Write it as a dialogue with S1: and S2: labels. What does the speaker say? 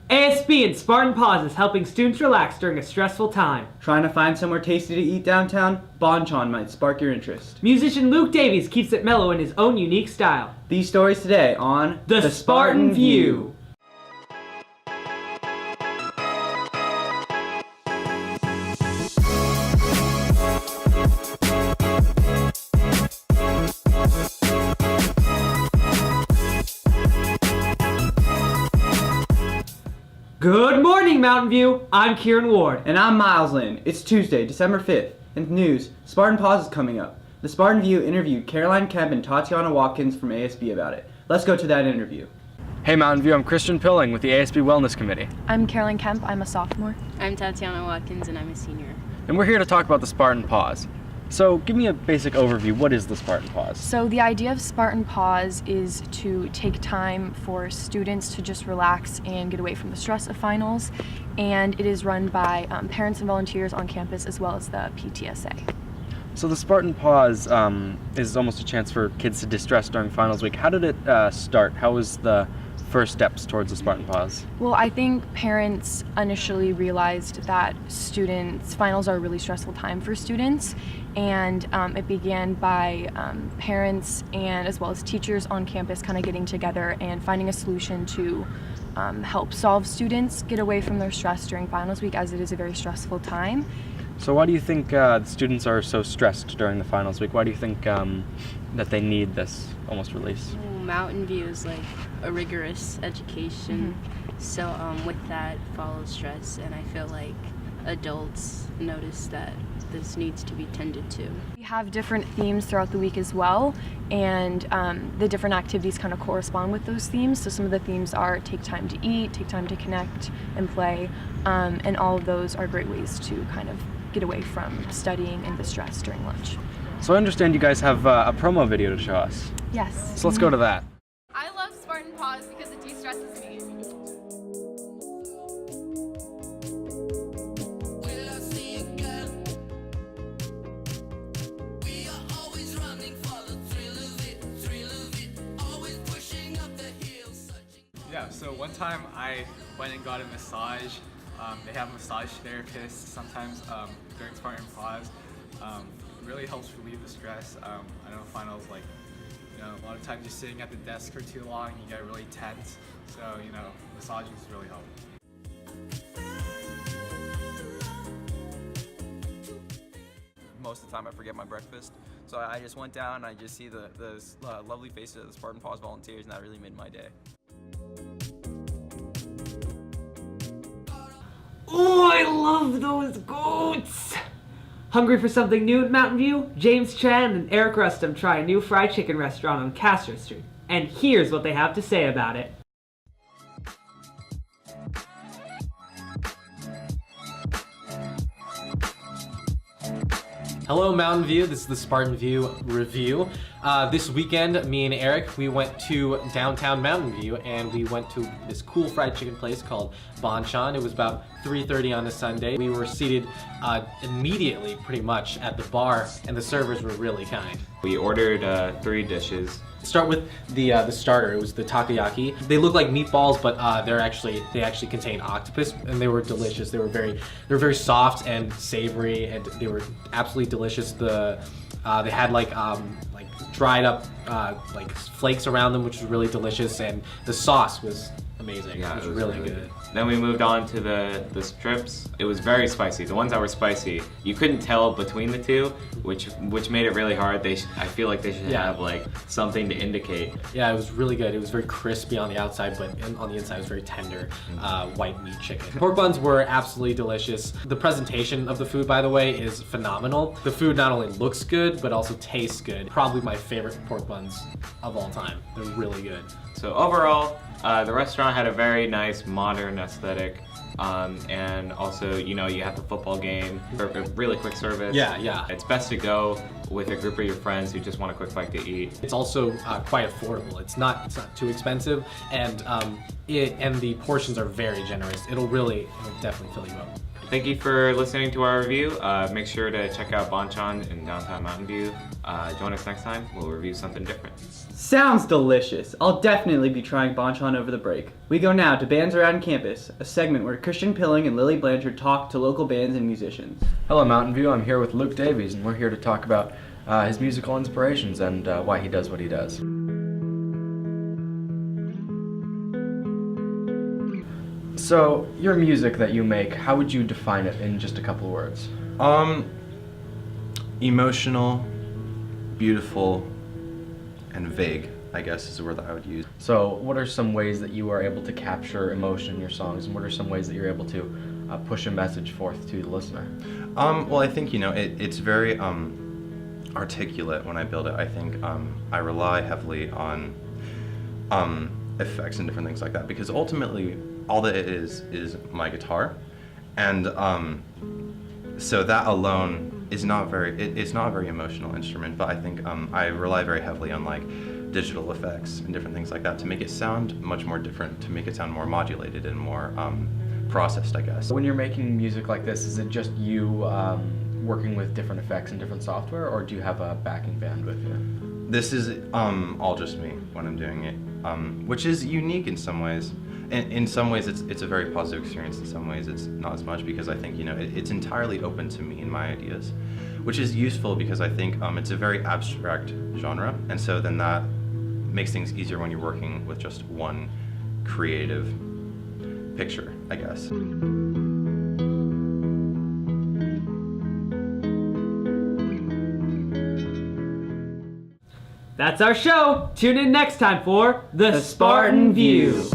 S1: ASB and Spartan Paws is helping students relax during a stressful time.
S2: Trying to find somewhere tasty to eat downtown? Bonchon might spark your interest.
S1: Musician Luke Davies keeps it mellow in his own unique style.
S2: These stories today on
S1: The Spartan View. Good morning, Mountain View. I'm Kieran Ward.
S2: And I'm Miles Lynn. It's Tuesday, December 5th. In the news, Spartan Paws is coming up. The Spartan View interviewed Caroline Kemp and Tatiana Watkins from ASB about it. Let's go to that interview.
S3: Hey Mountain View, I'm Christian Pilling with the ASB Wellness Committee.
S4: I'm Caroline Kemp, I'm a sophomore.
S5: I'm Tatiana Watkins and I'm a senior.
S3: And we're here to talk about the Spartan Paws. So give me a basic overview. What is the Spartan Paws?
S4: So the idea of Spartan Paws is to take time for students to just relax and get away from the stress of finals. And it is run by parents and volunteers on campus as well as the PTSA.
S3: So the Spartan Paws is almost a chance for kids to distress during finals week. How did it start? How was the first steps towards the Spartan Paws?
S4: Well, I think parents initially realized that finals are a really stressful time for students, and it began by parents and as well as teachers on campus kind of getting together and finding a solution to help solve students get away from their stress during finals week, as it is a very stressful time.
S3: So why do you think students are so stressed during the finals week? Why do you think that they need this almost release?
S5: Mountain View is like a rigorous education, so with that follows stress, and I feel like adults notice that this needs to be tended to.
S4: We have different themes throughout the week as well, and the different activities kind of correspond with those themes. So some of the themes are take time to eat, take time to connect and play, and all of those are great ways to kind of get away from studying and the stress during lunch.
S3: So I understand you guys have a promo video to show us.
S4: Yes.
S3: So let's go to that.
S6: I love Spartan Paws because it de-stresses me.
S7: Yeah, so one time I went and got a massage. They have massage therapists sometimes during Spartan Paws. It really helps relieve the stress. I know finals, like, a lot of times you're sitting at the desk for too long, you get really tense. So, massaging is really helpful.
S8: Most of the time I forget my breakfast, so I just went down and I just see the lovely faces of the Spartan Paws volunteers, and that really made my day.
S1: Oh, I love those goats! Hungry for something new at Mountain View? James Chan and Eric Rustum try a new fried chicken restaurant on Castro Street. And here's what they have to say about it.
S9: Hello Mountain View, this is the Spartan View review. This weekend, me and Eric, we went to downtown Mountain View and we went to this cool fried chicken place called Bonchon. It was about 3:30 on a Sunday. We were seated immediately, pretty much, at the bar, and the servers were really kind.
S10: We ordered 3 dishes.
S9: Start with the starter. It was the takoyaki. They look like meatballs, but they actually contain octopus, and they were delicious. They were very soft and savory, and they were absolutely delicious. They had like dried up like flakes around them, which was really delicious, and the sauce was amazing.
S10: Yeah,
S9: it was really good.
S10: Then we moved on to the strips. It was very spicy. The ones that were spicy, you couldn't tell between the two, which made it really hard. I feel like they should have like something to indicate.
S9: Yeah, it was really good. It was very crispy on the outside, but on the inside it was very tender white meat chicken. Pork buns were absolutely delicious. The presentation of the food, by the way, is phenomenal. The food not only looks good, but also tastes good. Probably my favorite pork buns of all time. They're really good.
S10: So overall, the restaurant had a very nice modern aesthetic, and also, you have the football game for a really quick service.
S9: Yeah.
S10: It's best to go with a group of your friends who just want a quick bite to eat.
S9: It's also quite affordable. It's not too expensive, and the portions are very generous. It'll definitely fill you up.
S10: Thank you for listening to our review. Make sure to check out Bonchon in downtown Mountain View. Join us next time. We'll review something different.
S2: Sounds delicious. I'll definitely be trying Bonchon fun over the break. We go now to Bands Around Campus, a segment where Christian Pilling and Lily Blanchard talk to local bands and musicians.
S3: Hello, Mountain View. I'm here with Luke Davies, and we're here to talk about his musical inspirations and why he does what he does. So, your music that you make, how would you define it in just a couple of words?
S11: Emotional, beautiful, and vague, I guess is the word that I would use.
S3: So, what are some ways that you are able to capture emotion in your songs, and what are some ways that you're able to push a message forth to the listener?
S11: Well, I think, it's very articulate when I build it. I think I rely heavily on effects and different things like that, because ultimately all that it is my guitar, and so that alone is not it's not a very emotional instrument, but I think I rely very heavily on like digital effects and different things like that to make it sound much more different, to make it sound more modulated and more processed, I guess.
S3: When you're making music like this, is it just you working with different effects and different software, or do you have a backing band with you?
S11: This is all just me when I'm doing it, which is unique in some ways. In some ways, it's a very positive experience. In some ways, it's not as much, because I think it's entirely open to me and my ideas, which is useful because I think it's a very abstract genre, and so then that makes things easier when you're working with just one creative picture, I guess.
S1: That's our show. Tune in next time for The Spartan View.